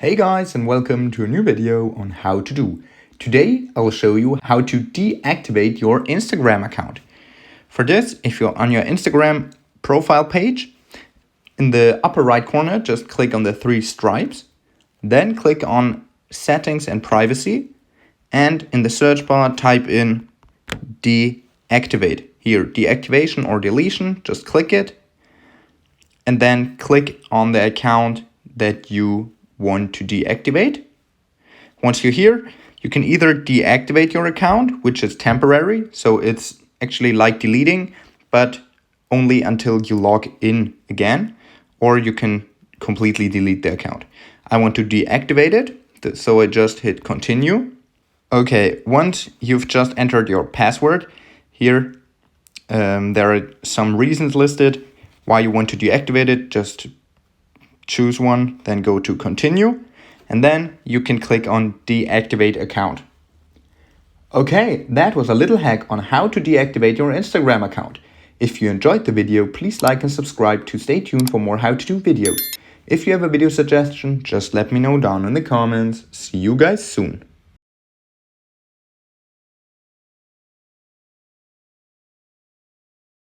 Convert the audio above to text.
Hey guys, and welcome to a new video on how to do. Today I will show you how to deactivate your Instagram account. For this, if you're on your Instagram profile page, in the upper right corner, just click on the three stripes, then click on Settings and Privacy, and in the search bar type in deactivate. Here, deactivation or deletion, just click it, and then click on the account that you want to deactivate. Once you're here, you can either deactivate your account, which is temporary, so it's actually like deleting, but only until you log in again, or you can completely delete the account. I want to deactivate it, so I just hit continue. Okay, once you've just entered your password, here there are some reasons listed why you want to deactivate it. Just choose one, then go to continue, and then you can click on deactivate account. Okay, that was a little hack on how to deactivate your Instagram account. If you enjoyed the video, please like and subscribe to stay tuned for more how to do videos. If you have a video suggestion, just let me know down in the comments. See you guys soon.